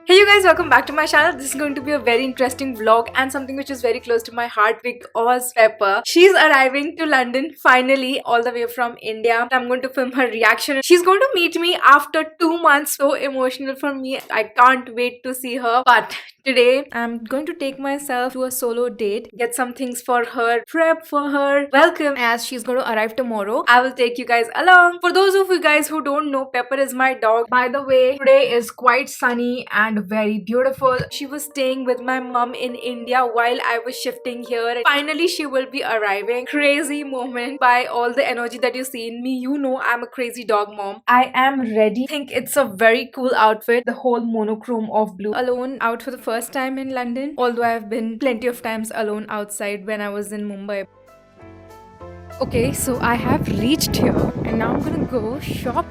Hey you guys, welcome back to my channel. This is going to be a very interesting vlog and something which is very close to my heart because Pepper, she's arriving to London finally all the way from India. I'm going to film her reaction. She's going to meet me after 2 months. So emotional for me. I can't wait to see her. But today I'm going to take myself to a solo date, get some things for her, prep for her, welcome as she's going to arrive tomorrow. I will take you guys along. For those of you guys who don't know, Pepper is my dog. By the way, today is quite sunny and very beautiful. She was staying with my mom in India while I was shifting here, and finally she will be arriving. Crazy moment. By all the energy that you see in me, you know I'm a crazy dog mom. I am ready. I think it's a very cool outfit. The whole monochrome of blue. Alone out for the first time in London, although I've been plenty of times alone outside when I was in Mumbai. Okay, so I have reached here and now I'm gonna go shop.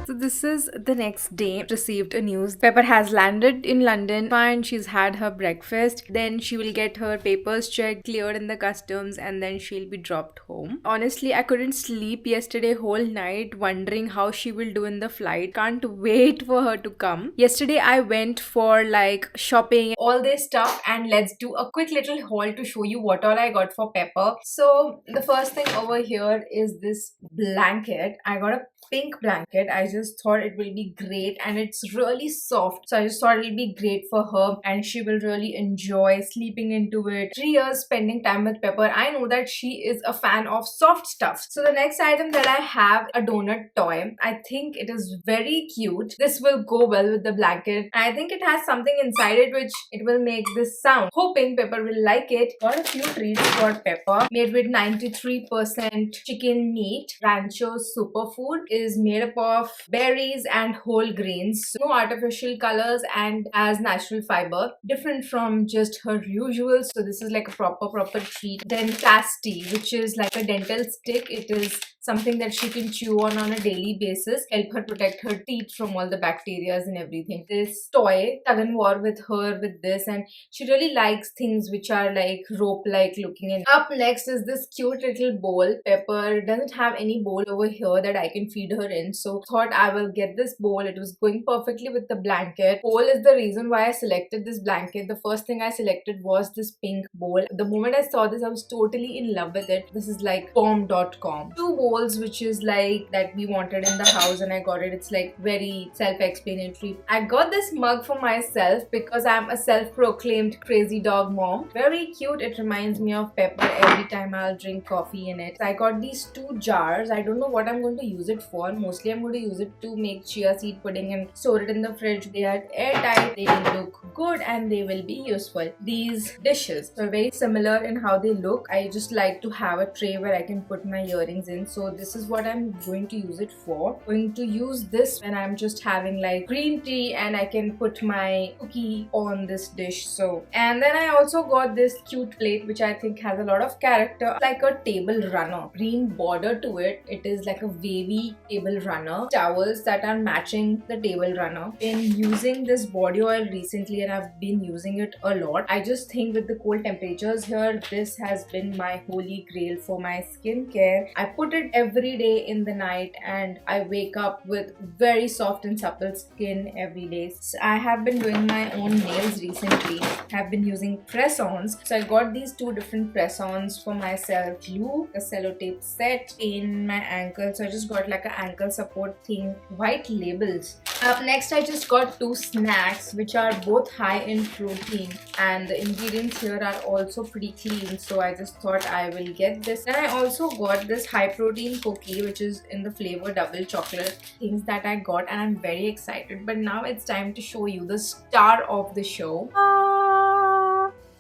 So this is the next day. Received a news. Pepper has landed in London. Fine, she's had her breakfast. Then she will get her papers checked, cleared in the customs, and then she'll be dropped home. Honestly, I couldn't sleep yesterday whole night wondering how she will do in the flight. Can't wait for her to come. Yesterday I went for like shopping, all this stuff, and let's do a quick little haul to show you what all I got for Pepper. So the first thing over here is this blanket. I got a pink blanket. I just thought it will be great and it's really soft, so I just thought it'll be great for her and she will really enjoy sleeping into it. 3 years spending time with Pepper, I know that she is a fan of soft stuff. So the next item that I have, a donut toy. I think it is very cute. This will go well with the blanket. I think it has something inside it which it will make this sound. Hoping Pepper will like it. Got a few treats for Pepper, made with 93% chicken meat. Rancho superfood is made up of berries and whole grains, no artificial colors, and as natural fiber, different from just her usual. So this is like a proper treat. Then Tasty, which is like a dental stick. It is something that she can chew on a daily basis, help her protect her teeth from all the bacteria and everything. This toy, tug and war with her with this, and she really likes things which are like rope like looking. And up next is this cute little bowl. Pepper doesn't have any bowl over here that I can feed her in, so thought I will get this bowl. It was going perfectly with the blanket. Bowl is the reason why I selected this blanket. The first thing I selected was this pink bowl. The moment I saw this, I was totally in love with it. This is like bomb.com. Two bowls which is like that we wanted in the house and I got it. It's like very self-explanatory. I got this mug for myself because I'm a self-proclaimed crazy dog mom. Very cute. It reminds me of Pepper every time I'll drink coffee in it. So I got these 2 jars. I don't know what I'm going to use it for. Mostly I'm going to use it to make chia seed pudding and store it in the fridge. They are airtight, they look good, and they will be useful. These dishes are very similar in how they look. I just like to have a tray where I can put my earrings in. So this is what I'm going to use it for. Going to use this when I'm just having like green tea and I can put my cookie on this dish. So, and then I also got this cute plate which I think has a lot of character, like a table runner. Green border to it. It is like a wavy table runner. Towels that are matching the table runner. Been using this body oil recently and I've been using it a lot. I just think with the cold temperatures here, this has been my holy grail for my skincare. I put it every day in the night and I wake up with very soft and supple skin every day. So I have been doing my own nails recently. Have been using press-ons. So I got these 2 different press-ons for myself. Glue, a sellotape set in my ankle. So I just got like an ankle support thing. White labels. Up next I just got 2 snacks which are both high in protein and the ingredients here are also pretty clean, so I just thought I will get this. And I also got this high protein cookie which is in the flavor double chocolate. Things that I got and I'm very excited. But now it's time to show you the star of the show.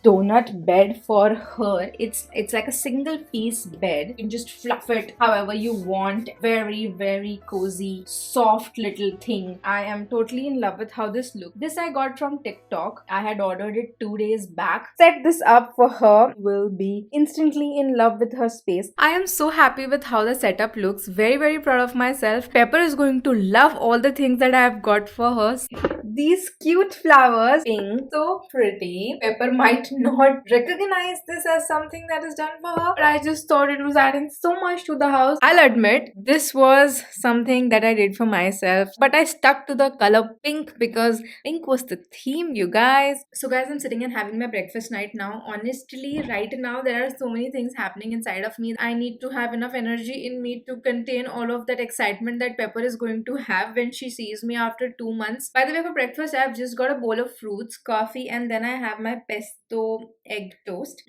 Donut bed for her. It's like a single piece bed. You can just fluff it however you want. Very cozy, soft little thing. I am totally in love with how this looks. This I got from TikTok. I had ordered it 2 days back. Set this up for her. Will be instantly in love with her space. I am so happy with how the setup looks. Very proud of myself. Pepper is going to love all the things that I have got for her. these cute flowers. Pink, so pretty. Pepper might not recognize this as something that is done for her, but I just thought it was adding so much to the house. I'll admit, this was something that I did for myself, but I stuck to the color pink because pink was the theme, you guys. So guys, I'm sitting and having my breakfast night now. Honestly, right now there are so many things happening inside of me. I need to have enough energy in me to contain all of that excitement that Pepper is going to have when she sees me after 2 months. By the way, for breakfast, I've just got a bowl of fruits, coffee, and then I have my pesto egg toast.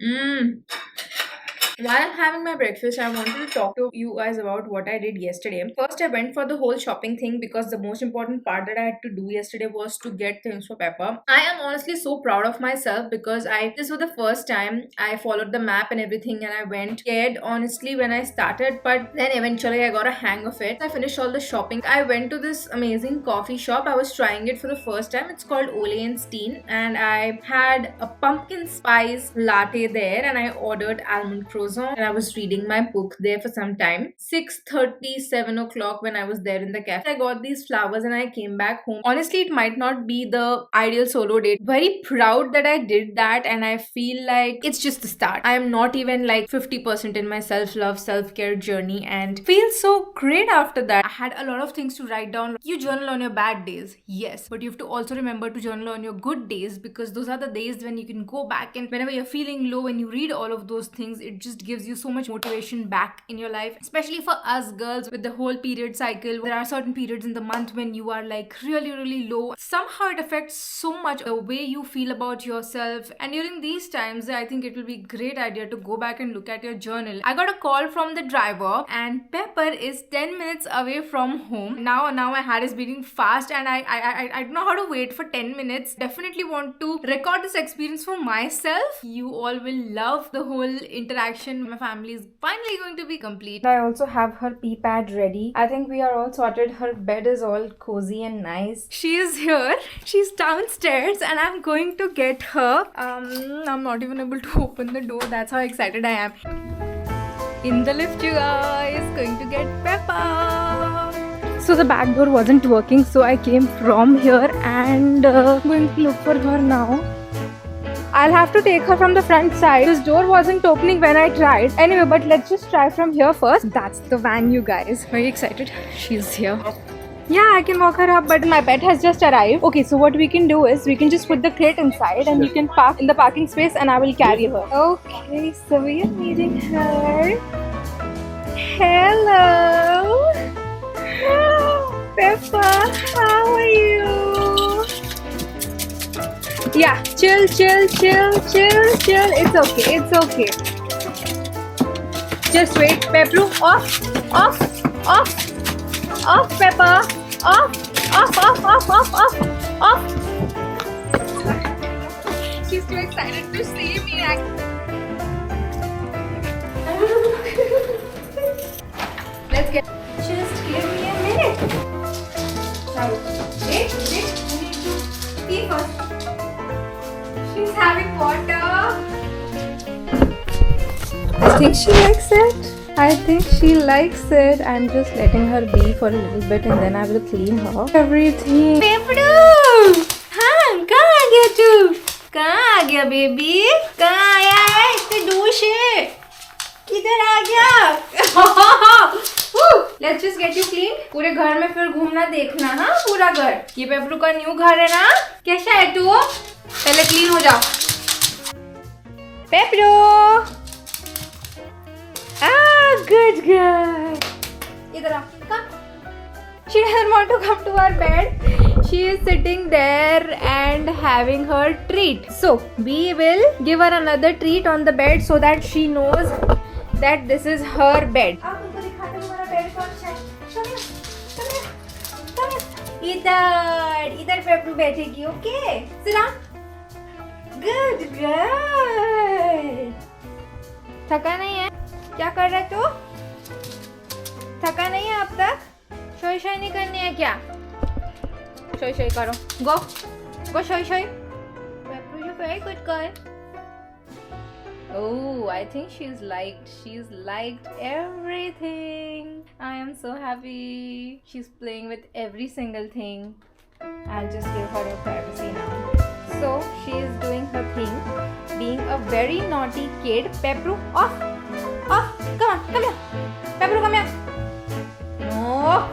While I'm having my breakfast, I wanted to talk to you guys about what I did yesterday. First, I went for the whole shopping thing because the most important part that I had to do yesterday was to get things for Pepper. I am honestly so proud of myself because this was the first time I followed the map and everything, and I went scared honestly when I started, but then eventually I got a hang of it. I finished all the shopping. I went to this amazing coffee shop. I was trying it for the first time. It's called Ole and Steen, and I had a pumpkin spice latte there, and I ordered almond croissant, and I was reading my book there for some time. 6:30, 7 o'clock when I was there in the cafe. I got these flowers and I came back home. Honestly, it might not be the ideal solo date. Very proud that I did that, and I feel like it's just the start. I am not even like 50% in my self-love, self-care journey, and feel so great after that. I had a lot of things to write down. You journal on your bad days, yes, but you have to also remember to journal on your good days, because those are the days when you can go back, and whenever you're feeling low and you read all of those things, it just gives you so much motivation back in your life. Especially for us girls with the whole period cycle, there are certain periods in the month when you are like really low. Somehow it affects so much the way you feel about yourself, and during these times I think it will be a great idea to go back and look at your journal. I got a call from the driver, and Pepper is 10 minutes away from home. Now my heart is beating fast, and I don't know how to wait for 10 minutes. Definitely want to record this experience for myself. You all will love the whole interaction. My family is finally going to be complete. I also have her pee pad ready. I think we are all sorted. Her bed is all cozy and nice. She is here. She's downstairs, and I'm going to get her. I'm not even able to open the door. That's how excited I am. In the lift, you guys. Going to get Peppa. So the back door wasn't working, so I came from here and going to look for her now. I'll have to take her from the front side. This door wasn't opening when I tried. Anyway, but let's just try from here first. That's the van, you guys. Very excited. She's here. Yeah, I can walk her up, but my pet has just arrived. Okay, so what we can do is we can just put the crate inside and you can park in the parking space and I will carry her. Okay, so we are meeting her. Hello. Peppa, how are you? Yeah, chill. It's okay. Just wait. Pepper, off, Peppa. Off. She's too excited to see me. Let's get. Just give me a minute. Wait. We need to pee first. She's having water. I think she likes it. I'm just letting her be for a little bit and then I will clean her. Everything. Pepperu! हाँ, कहाँ आ गया तू? कहाँ आ गया baby? कहाँ आया है? इतने दूर से? किधर आ गया? Let's just get you clean. पूरे घर में फिर घूमना देखना, हाँ पूरा घर. ये पेपरू का न्यू घर है ना? कैसा है तू? पहले क्लीन हो जाओ. पेपरू. Good girl. इधर आ. Come. She doesn't want to come to our bed. She is sitting there and having her treat. So we will give her another treat on the bed so that she knows that this is her bed. इधर पेपरू बैठेगी. Okay. Sit down. Good girl. थका नहीं है? क्या कर रहे तू? थका नहीं है अब तक? शोई नहीं करनी है क्या? शोई करो. Go showy. Pepper, you're very good girl. Oh, I think she's liked everything. I am so happy. She's playing with every single thing. I'll just give her her privacy now. So she is doing her thing, being a very naughty kid. Pepperu, off! Off! Come here! Pepperu, come here! No!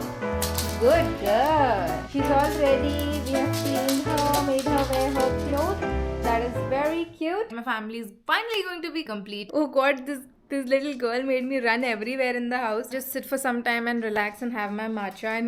Good girl. She's all ready. We have cleaned her, made her wear her clothes. That is very cute. My family is finally going to be complete. Oh god, this little girl made me run everywhere in the house. Just sit for some time and relax and have my matcha. And